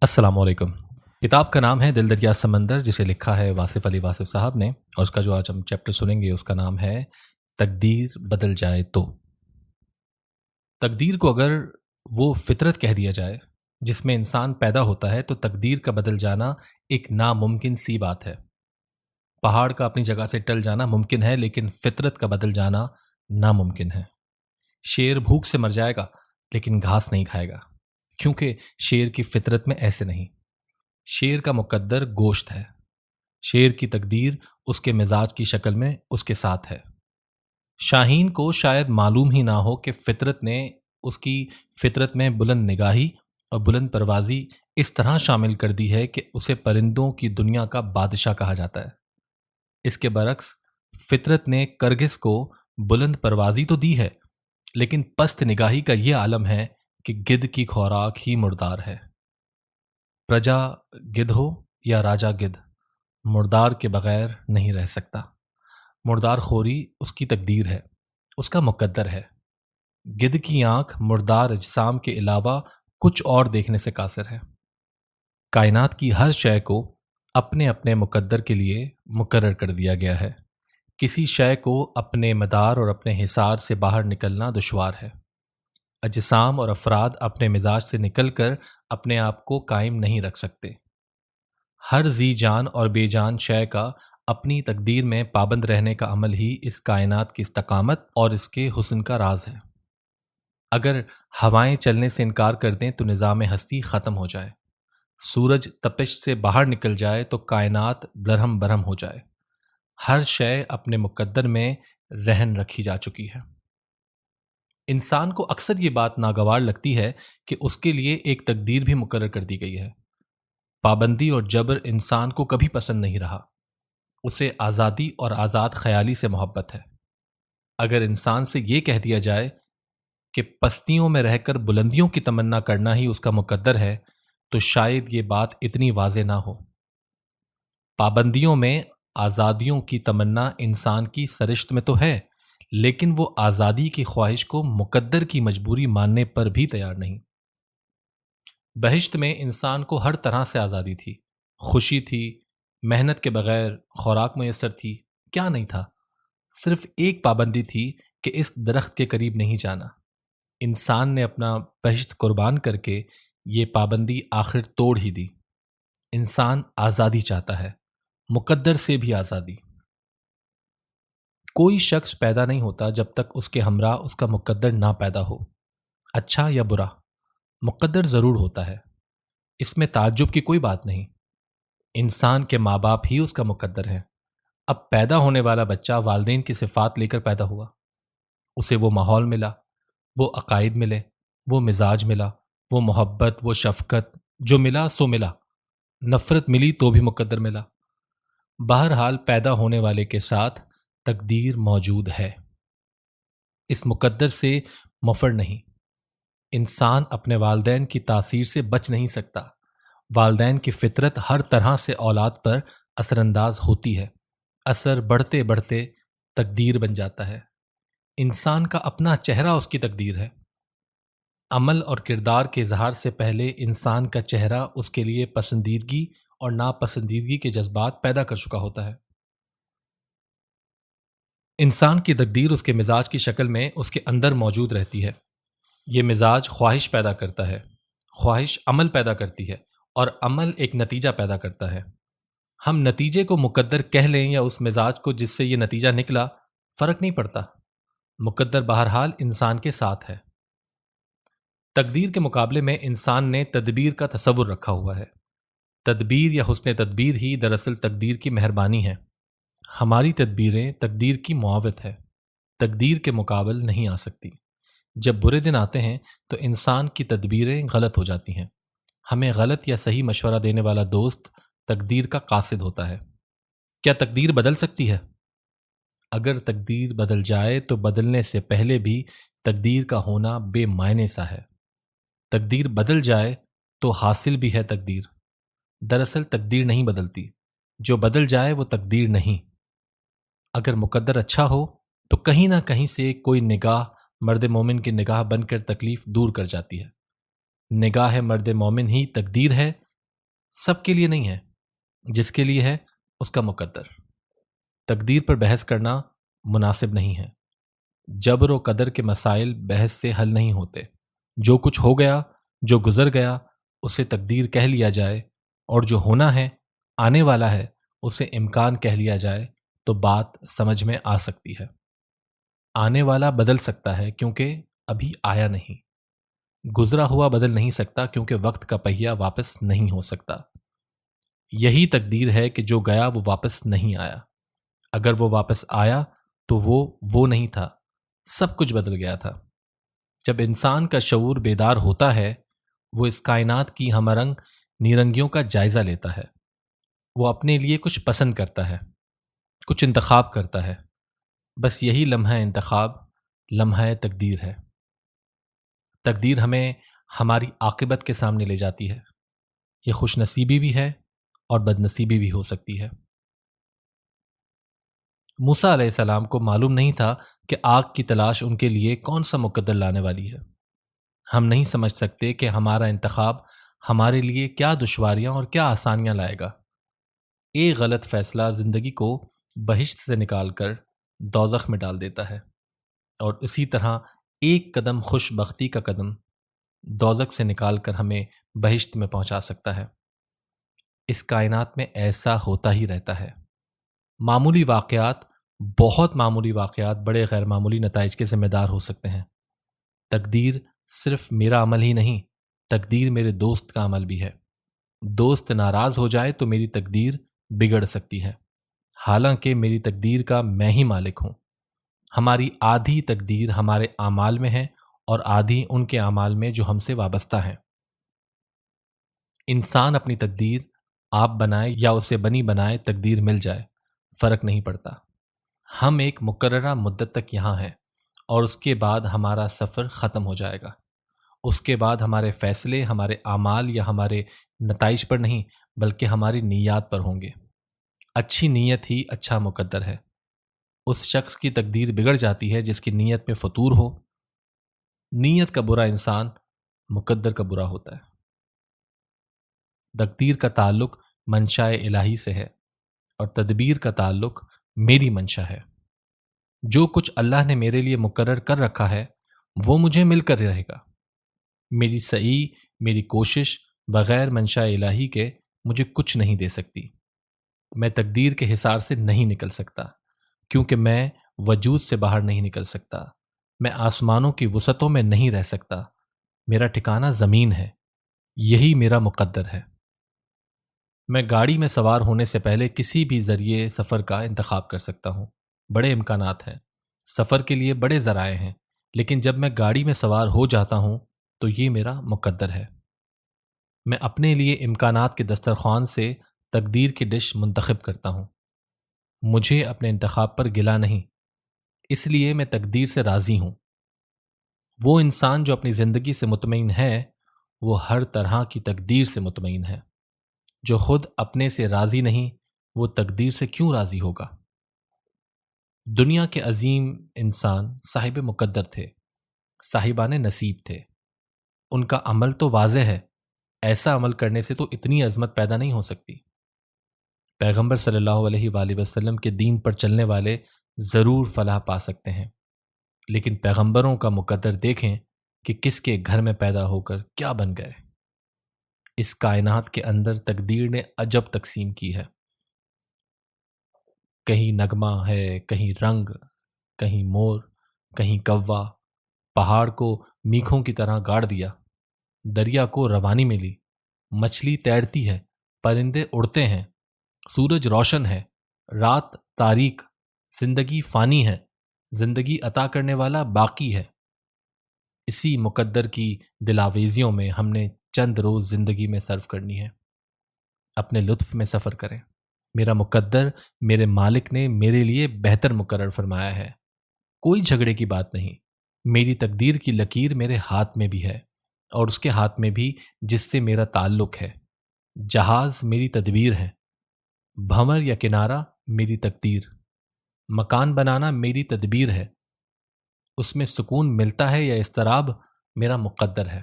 السلام علیکم۔ کتاب کا نام ہے دل دریا سمندر، جسے لکھا ہے واصف علی واصف صاحب نے، اور اس کا جو آج ہم چیپٹر سنیں گے اس کا نام ہے تقدیر بدل جائے تو۔ تقدیر کو اگر وہ فطرت کہہ دیا جائے جس میں انسان پیدا ہوتا ہے، تو تقدیر کا بدل جانا ایک ناممکن سی بات ہے۔ پہاڑ کا اپنی جگہ سے ٹل جانا ممکن ہے، لیکن فطرت کا بدل جانا ناممکن ہے۔ شیر بھوک سے مر جائے گا لیکن گھاس نہیں کھائے گا، کیونکہ شیر کی فطرت میں ایسے نہیں۔ شیر کا مقدر گوشت ہے، شیر کی تقدیر اس کے مزاج کی شکل میں اس کے ساتھ ہے۔ شاہین کو شاید معلوم ہی نہ ہو کہ فطرت نے اس کی فطرت میں بلند نگاہی اور بلند پروازی اس طرح شامل کر دی ہے کہ اسے پرندوں کی دنیا کا بادشاہ کہا جاتا ہے۔ اس کے برعکس فطرت نے کرگس کو بلند پروازی تو دی ہے، لیکن پست نگاہی کا یہ عالم ہے کہ گدھ کی خوراک ہی مردار ہے۔ پرجا گدھ ہو یا راجا گدھ، مردار کے بغیر نہیں رہ سکتا۔ مردار خوری اس کی تقدیر ہے، اس کا مقدر ہے۔ گدھ کی آنکھ مردار اجسام کے علاوہ کچھ اور دیکھنے سے قاصر ہے۔ کائنات کی ہر شے کو اپنے اپنے مقدر کے لیے مقرر کر دیا گیا ہے۔ کسی شے کو اپنے مدار اور اپنے حصار سے باہر نکلنا دشوار ہے۔ اجسام اور افراد اپنے مزاج سے نکل کر اپنے آپ کو قائم نہیں رکھ سکتے۔ ہر ذی جان اور بے جان شے کا اپنی تقدیر میں پابند رہنے کا عمل ہی اس کائنات کی استقامت اور اس کے حسن کا راز ہے۔ اگر ہوائیں چلنے سے انکار کر دیں تو نظام ہستی ختم ہو جائے، سورج تپش سے باہر نکل جائے تو کائنات درہم برہم ہو جائے۔ ہر شے اپنے مقدر میں رہن رکھی جا چکی ہے۔ انسان کو اکثر یہ بات ناگوار لگتی ہے کہ اس کے لیے ایک تقدیر بھی مقرر کر دی گئی ہے۔ پابندی اور جبر انسان کو کبھی پسند نہیں رہا۔ اسے آزادی اور آزاد خیالی سے محبت ہے۔ اگر انسان سے یہ کہہ دیا جائے کہ پستیوں میں رہ کر بلندیوں کی تمنا کرنا ہی اس کا مقدر ہے، تو شاید یہ بات اتنی واضح نہ ہو۔ پابندیوں میں آزادیوں کی تمنا انسان کی سرشت میں تو ہے، لیکن وہ آزادی کی خواہش کو مقدر کی مجبوری ماننے پر بھی تیار نہیں۔ بہشت میں انسان کو ہر طرح سے آزادی تھی، خوشی تھی، محنت کے بغیر خوراک میسر تھی، کیا نہیں تھا؟ صرف ایک پابندی تھی کہ اس درخت کے قریب نہیں جانا۔ انسان نے اپنا بہشت قربان کر کے یہ پابندی آخر توڑ ہی دی۔ انسان آزادی چاہتا ہے، مقدر سے بھی آزادی۔ کوئی شخص پیدا نہیں ہوتا جب تک اس کے ہمراہ اس کا مقدر نہ پیدا ہو، اچھا یا برا۔ مقدر ضرور ہوتا ہے، اس میں تعجب کی کوئی بات نہیں۔ انسان کے ماں باپ ہی اس کا مقدر ہے۔ اب پیدا ہونے والا بچہ والدین کی صفات لے کر پیدا ہوا، اسے وہ ماحول ملا، وہ عقائد ملے، وہ مزاج ملا، وہ محبت، وہ شفقت، جو ملا سو ملا۔ نفرت ملی تو بھی مقدر ملا۔ بہرحال پیدا ہونے والے کے ساتھ تقدیر موجود ہے، اس مقدر سے مفر نہیں۔ انسان اپنے والدین کی تاثیر سے بچ نہیں سکتا۔ والدین کی فطرت ہر طرح سے اولاد پر اثر انداز ہوتی ہے، اثر بڑھتے بڑھتے تقدیر بن جاتا ہے۔ انسان کا اپنا چہرہ اس کی تقدیر ہے۔ عمل اور کردار کے اظہار سے پہلے انسان کا چہرہ اس کے لیے پسندیدگی اور ناپسندیدگی کے جذبات پیدا کر چکا ہوتا ہے۔ انسان کی تقدیر اس کے مزاج کی شکل میں اس کے اندر موجود رہتی ہے۔ یہ مزاج خواہش پیدا کرتا ہے، خواہش عمل پیدا کرتی ہے، اور عمل ایک نتیجہ پیدا کرتا ہے۔ ہم نتیجے کو مقدر کہہ لیں یا اس مزاج کو جس سے یہ نتیجہ نکلا، فرق نہیں پڑتا۔ مقدر بہرحال انسان کے ساتھ ہے۔ تقدیر کے مقابلے میں انسان نے تدبیر کا تصور رکھا ہوا ہے۔ تدبیر یا حسن تدبیر ہی دراصل تقدیر کی مہربانی ہے۔ ہماری تدبیریں تقدیر کی معاوت ہے، تقدیر کے مقابل نہیں آ سکتی۔ جب برے دن آتے ہیں تو انسان کی تدبیریں غلط ہو جاتی ہیں۔ ہمیں غلط یا صحیح مشورہ دینے والا دوست تقدیر کا قاصد ہوتا ہے۔ کیا تقدیر بدل سکتی ہے؟ اگر تقدیر بدل جائے تو بدلنے سے پہلے بھی تقدیر کا ہونا بے معنی سا ہے۔ تقدیر بدل جائے تو حاصل بھی ہے تقدیر۔ دراصل تقدیر نہیں بدلتی، جو بدل جائے وہ تقدیر نہیں۔ اگر مقدر اچھا ہو تو کہیں نہ کہیں سے کوئی نگاہ مرد مومن کی نگاہ بن کر تکلیف دور کر جاتی ہے۔ نگاہ مرد مومن ہی تقدیر ہے سب کے لیے نہیں ہے، جس کے لیے ہے اس کا مقدر۔ تقدیر پر بحث کرنا مناسب نہیں ہے۔ جبر و قدر کے مسائل بحث سے حل نہیں ہوتے۔ جو کچھ ہو گیا، جو گزر گیا، اسے تقدیر کہہ لیا جائے، اور جو ہونا ہے، آنے والا ہے، اسے امکان کہہ لیا جائے تو بات سمجھ میں آ سکتی ہے۔ آنے والا بدل سکتا ہے کیونکہ ابھی آیا نہیں۔ گزرا ہوا بدل نہیں سکتا کیونکہ وقت کا پہیہ واپس نہیں ہو سکتا۔ یہی تقدیر ہے کہ جو گیا وہ واپس نہیں آیا۔ اگر وہ واپس آیا تو وہ نہیں تھا، سب کچھ بدل گیا تھا۔ جب انسان کا شعور بیدار ہوتا ہے، وہ اس کائنات کی ہمہ رنگ نیرنگیوں کا جائزہ لیتا ہے۔ وہ اپنے لیے کچھ پسند کرتا ہے، کچھ انتخاب کرتا ہے۔ بس یہی لمحہ انتخاب لمحہ تقدیر ہے۔ تقدیر ہمیں ہماری عاقبت کے سامنے لے جاتی ہے۔ یہ خوش نصیبی بھی ہے اور بد نصیبی بھی ہو سکتی ہے۔ موسیٰ علیہ السلام کو معلوم نہیں تھا کہ آگ کی تلاش ان کے لیے کون سا مقدر لانے والی ہے۔ ہم نہیں سمجھ سکتے کہ ہمارا انتخاب ہمارے لیے کیا دشواریاں اور کیا آسانیاں لائے گا۔ ایک غلط فیصلہ زندگی کو بہشت سے نکال کر دوزخ میں ڈال دیتا ہے، اور اسی طرح ایک قدم خوش بختی کا قدم دوزخ سے نکال کر ہمیں بہشت میں پہنچا سکتا ہے۔ اس کائنات میں ایسا ہوتا ہی رہتا ہے۔ معمولی واقعات، بہت معمولی واقعات بڑے غیر معمولی نتائج کے ذمہ دار ہو سکتے ہیں۔ تقدیر صرف میرا عمل ہی نہیں، تقدیر میرے دوست کا عمل بھی ہے۔ دوست ناراض ہو جائے تو میری تقدیر بگڑ سکتی ہے، حالانکہ میری تقدیر کا میں ہی مالک ہوں۔ ہماری آدھی تقدیر ہمارے اعمال میں ہے اور آدھی ان کے اعمال میں جو ہم سے وابستہ ہیں۔ انسان اپنی تقدیر آپ بنائے یا اسے بنی بنائے تقدیر مل جائے، فرق نہیں پڑتا۔ ہم ایک مقررہ مدت تک یہاں ہیں اور اس کے بعد ہمارا سفر ختم ہو جائے گا۔ اس کے بعد ہمارے فیصلے ہمارے اعمال یا ہمارے نتائج پر نہیں بلکہ ہماری نیات پر ہوں گے۔ اچھی نیت ہی اچھا مقدر ہے۔ اس شخص کی تقدیر بگڑ جاتی ہے جس کی نیت میں فطور ہو۔ نیت کا برا انسان مقدر کا برا ہوتا ہے۔ تقدیر کا تعلق منشاء الہی سے ہے اور تدبیر کا تعلق میری منشا ہے۔ جو کچھ اللہ نے میرے لیے مقرر کر رکھا ہے وہ مجھے مل کر رہے گا۔ میری سعی، میری کوشش بغیر منشاء الہی کے مجھے کچھ نہیں دے سکتی۔ میں تقدیر کے حصار سے نہیں نکل سکتا کیونکہ میں وجود سے باہر نہیں نکل سکتا۔ میں آسمانوں کی وسعتوں میں نہیں رہ سکتا۔ میرا ٹھکانہ زمین ہے، یہی میرا مقدر ہے۔ میں گاڑی میں سوار ہونے سے پہلے کسی بھی ذریعے سفر کا انتخاب کر سکتا ہوں۔ بڑے امکانات ہیں، سفر کے لیے بڑے ذرائع ہیں، لیکن جب میں گاڑی میں سوار ہو جاتا ہوں تو یہ میرا مقدر ہے۔ میں اپنے لیے امکانات کے دسترخوان سے تقدیر کی ڈش منتخب کرتا ہوں۔ مجھے اپنے انتخاب پر گلہ نہیں، اس لیے میں تقدیر سے راضی ہوں۔ وہ انسان جو اپنی زندگی سے مطمئن ہے وہ ہر طرح کی تقدیر سے مطمئن ہے۔ جو خود اپنے سے راضی نہیں وہ تقدیر سے کیوں راضی ہوگا؟ دنیا کے عظیم انسان صاحب مقدر تھے، صاحبان نصیب تھے۔ ان کا عمل تو واضح ہے، ایسا عمل کرنے سے تو اتنی عظمت پیدا نہیں ہو سکتی۔ پیغمبر صلی اللہ علیہ وآلہ وسلم کے دین پر چلنے والے ضرور فلاح پا سکتے ہیں، لیکن پیغمبروں کا مقدر دیکھیں کہ کس کے گھر میں پیدا ہو کر کیا بن گئے۔ اس کائنات کے اندر تقدیر نے عجب تقسیم کی ہے۔ کہیں نغمہ ہے، کہیں رنگ، کہیں مور، کہیں کوا۔ پہاڑ کو میخوں کی طرح گاڑ دیا، دریا کو روانی ملی، مچھلی تیرتی ہے، پرندے اڑتے ہیں، سورج روشن ہے، رات تاریک، زندگی فانی ہے، زندگی عطا کرنے والا باقی ہے۔ اسی مقدر کی دلاویزیوں میں ہم نے چند روز زندگی میں صرف کرنی ہے۔ اپنے لطف میں سفر کریں۔ میرا مقدر، میرے مالک نے میرے لیے بہتر مقرر فرمایا ہے۔ کوئی جھگڑے کی بات نہیں۔ میری تقدیر کی لکیر میرے ہاتھ میں بھی ہے اور اس کے ہاتھ میں بھی جس سے میرا تعلق ہے۔ جہاز میری تدبیر ہے، بھنور یا کنارہ میری تقدیر، مکان بنانا میری تدبیر ہے، اس میں سکون ملتا ہے یا اضطراب میرا مقدر ہے۔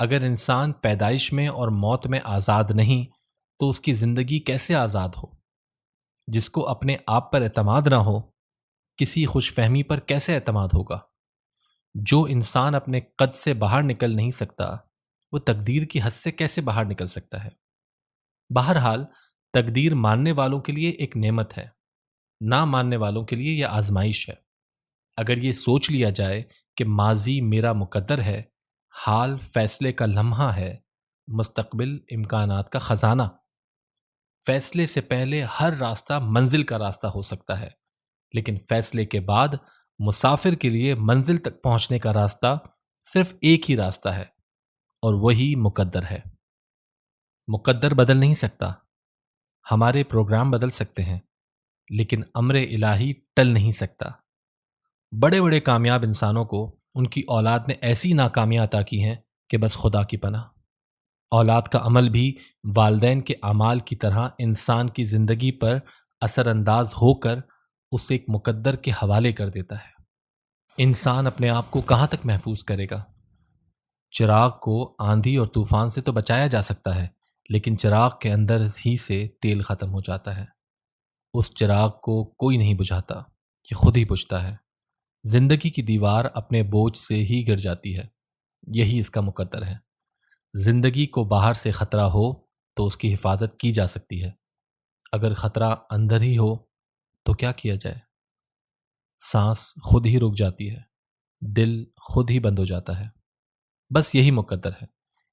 اگر انسان پیدائش میں اور موت میں آزاد نہیں تو اس کی زندگی کیسے آزاد ہو؟ جس کو اپنے آپ پر اعتماد نہ ہو، کسی خوش فہمی پر کیسے اعتماد ہوگا؟ جو انسان اپنے قد سے باہر نکل نہیں سکتا، وہ تقدیر کی حد سے کیسے باہر نکل سکتا ہے؟ بہرحال تقدیر ماننے والوں کے لیے ایک نعمت ہے، نہ ماننے والوں کے لیے یہ آزمائش ہے۔ اگر یہ سوچ لیا جائے کہ ماضی میرا مقدر ہے، حال فیصلے کا لمحہ ہے، مستقبل امکانات کا خزانہ، فیصلے سے پہلے ہر راستہ منزل کا راستہ ہو سکتا ہے، لیکن فیصلے کے بعد مسافر کے لیے منزل تک پہنچنے کا راستہ صرف ایک ہی راستہ ہے، اور وہی مقدر ہے۔ مقدر بدل نہیں سکتا، ہمارے پروگرام بدل سکتے ہیں، لیکن امر الہی ٹل نہیں سکتا۔ بڑے بڑے کامیاب انسانوں کو ان کی اولاد نے ایسی ناکامیاں عطا کی ہیں کہ بس خدا کی پناہ۔ اولاد کا عمل بھی والدین کے اعمال کی طرح انسان کی زندگی پر اثر انداز ہو کر اسے ایک مقدر کے حوالے کر دیتا ہے۔ انسان اپنے آپ کو کہاں تک محفوظ کرے گا؟ چراغ کو آندھی اور طوفان سے تو بچایا جا سکتا ہے، لیکن چراغ کے اندر ہی سے تیل ختم ہو جاتا ہے۔ اس چراغ کو کوئی نہیں بجھاتا، یہ خود ہی بجھتا ہے۔ زندگی کی دیوار اپنے بوجھ سے ہی گر جاتی ہے، یہی اس کا مقدر ہے۔ زندگی کو باہر سے خطرہ ہو تو اس کی حفاظت کی جا سکتی ہے، اگر خطرہ اندر ہی ہو تو کیا کیا جائے؟ سانس خود ہی رک جاتی ہے، دل خود ہی بند ہو جاتا ہے۔ بس یہی مقدر ہے۔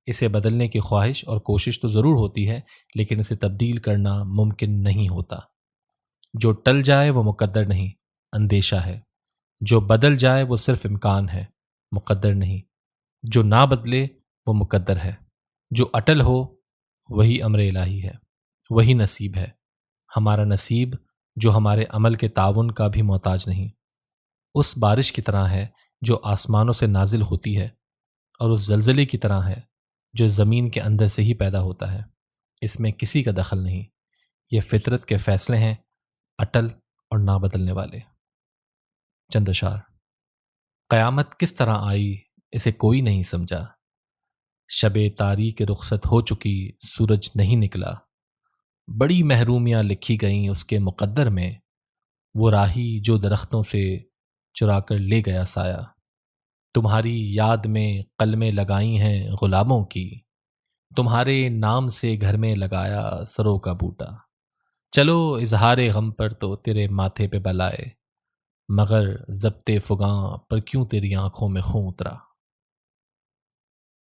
اسے بدلنے کی خواہش اور کوشش تو ضرور ہوتی ہے، لیکن اسے تبدیل کرنا ممکن نہیں ہوتا۔ جو ٹل جائے وہ مقدر نہیں، اندیشہ ہے۔ جو بدل جائے وہ صرف امکان ہے، مقدر نہیں۔ جو نہ بدلے وہ مقدر ہے۔ جو اٹل ہو وہی امر الہی ہے، وہی نصیب ہے۔ ہمارا نصیب جو ہمارے عمل کے تعاون کا بھی محتاج نہیں، اس بارش کی طرح ہے جو آسمانوں سے نازل ہوتی ہے، اور اس زلزلے کی طرح ہے جو زمین کے اندر سے ہی پیدا ہوتا ہے۔ اس میں کسی کا دخل نہیں، یہ فطرت کے فیصلے ہیں، اٹل اور نہ بدلنے والے۔ چند اشعار۔ قیامت کس طرح آئی اسے کوئی نہیں سمجھا، شب تاریک رخصت ہو چکی سورج نہیں نکلا، بڑی محرومیاں لکھی گئیں اس کے مقدر میں، وہ راہی جو درختوں سے چرا کر لے گیا سایہ، تمہاری یاد میں قلمیں لگائی ہیں غلاموں کی، تمہارے نام سے گھر میں لگایا سروں کا بوٹا، چلو اظہار غم پر تو تیرے ماتھے پہ بلائے، مگر ضبط فغاں پر کیوں تیری آنکھوں میں خون اترا۔